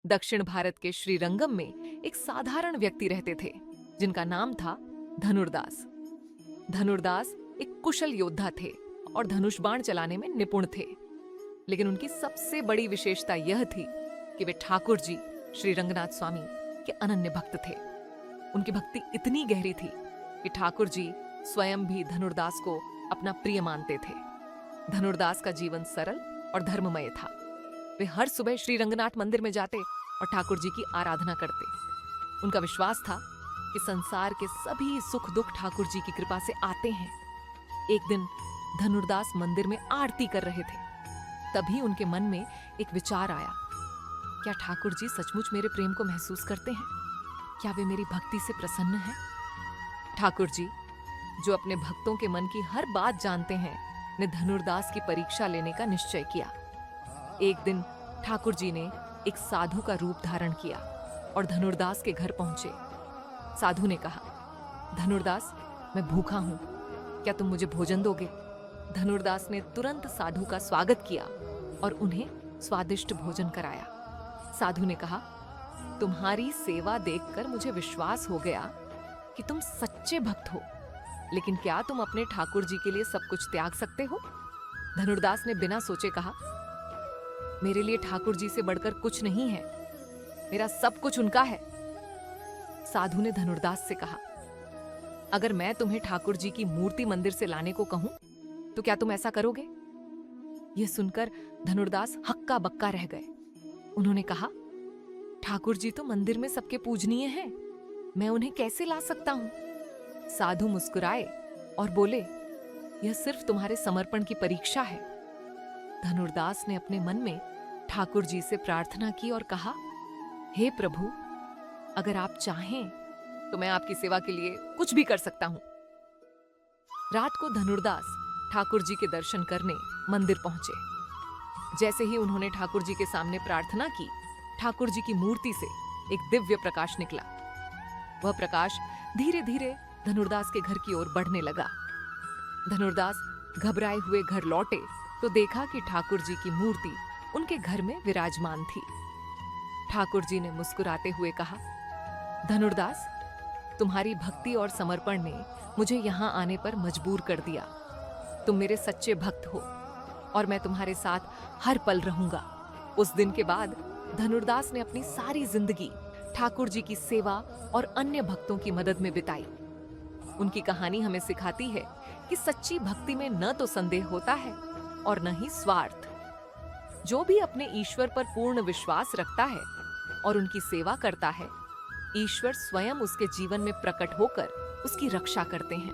दक्षिण भारत के श्रीरंगम में एक साधारण व्यक्ति रहते थे जिनका नाम था धनुर्दास। धनुर्दास एक कुशल योद्धा थे और धनुष बाण चलाने में निपुण थे। लेकिन उनकी सबसे बड़ी विशेषता यह थी कि वे ठाकुर जी श्री रंगनाथ स्वामी के अनन्य भक्त थे। उनकी भक्ति इतनी गहरी थी कि ठाकुर जी स्वयं भी धनुर्दास को अपना प्रिय मानते थे। धनुर्दास का जीवन सरल और धर्ममय था। वे हर सुबह श्री रंगनाथ मंदिर में जाते और ठाकुर जी की आराधना करते। उनका विश्वास था कि संसार के सभी सुख दुख ठाकुर जी की कृपा से आते हैं। एक दिन धनुर्दास मंदिर में आरती कर रहे थे। तभी उनके मन में एक विचार आया, क्या ठाकुर जी सचमुच मेरे प्रेम को महसूस करते हैं? क्या वे मेरी भक्ति से प्रसन्न हैं? ठाकुर जी, जो अपने भक्तों के मन की हर बात जानते हैं, ने धनुर्दास की परीक्षा लेने का निश्चय किया। एक दिन ठाकुर जी ने एक साधु का रूप धारण किया और धनुर्दास के घर पहुंचे। साधु ने कहा, धनुर्दास, मैं भूखा हूं, क्या तुम मुझे भोजन दोगे? धनुर्दास ने तुरंत साधु का स्वागत किया और उन्हें स्वादिष्ट भोजन कराया। साधु ने कहा, तुम्हारी सेवा देखकर मुझे विश्वास हो गया कि तुम सच्चे भक्त हो, लेकिन क्या तुम अपने ठाकुर जी के लिए सब कुछ त्याग सकते हो? धनुर्दास ने बिना सोचे कहा, मेरे लिए ठाकुर जी से बढ़कर कुछ नहीं है, मेरा सब कुछ उनका है। साधु ने धनुर्दास से कहा, अगर मैं तुम्हें ठाकुर जी की मूर्ति मंदिर से लाने को कहूं तो क्या तुम ऐसा करोगे? यह सुनकर धनुर्दास हक्का बक्का रह गए। उन्होंने कहा, ठाकुर जी तो मंदिर में सबके पूजनीय हैं, मैं उन्हें कैसे ला सकता हूं? साधु मुस्कुराए और बोले, यह सिर्फ तुम्हारे समर्पण की परीक्षा है। धनुर्दास ने अपने मन में ठाकुर जी से प्रार्थना की और कहा, हे प्रभु, अगर आप चाहें तो मैं आपकी सेवा के लिए कुछ भी कर सकता हूं। रात को धनुर्दास ठाकुर जी के दर्शन करने मंदिर पहुंचे। जैसे ही उन्होंने ठाकुर जी के सामने प्रार्थना की, ठाकुर जी की मूर्ति से एक दिव्य प्रकाश निकला। वह प्रकाश धीरे धीरे धनुर्दास के घर की ओर बढ़ने लगा। धनुर्दास घबराए हुए घर लौटे तो देखा कि ठाकुर जी की मूर्ति उनके घर में विराजमान थी। ठाकुर जी ने मुस्कुराते हुए कहा, धनुर्दास, तुम्हारी भक्ति और समर्पण ने मुझे यहां आने पर मजबूर कर दिया। तुम मेरे सच्चे भक्त हो और मैं तुम्हारे साथ हर पल रहूंगा। उस दिन के बाद धनुर्दास ने अपनी सारी जिंदगी ठाकुर जी की सेवा और अन्य भक्तों की मदद में बिताई। उनकी कहानी हमें सिखाती है कि सच्ची भक्ति में न तो संदेह होता है और न ही स्वार्थ। जो भी अपने ईश्वर पर पूर्ण विश्वास रखता है और उनकी सेवा करता है, ईश्वर स्वयं उसके जीवन में प्रकट होकर उसकी रक्षा करते हैं।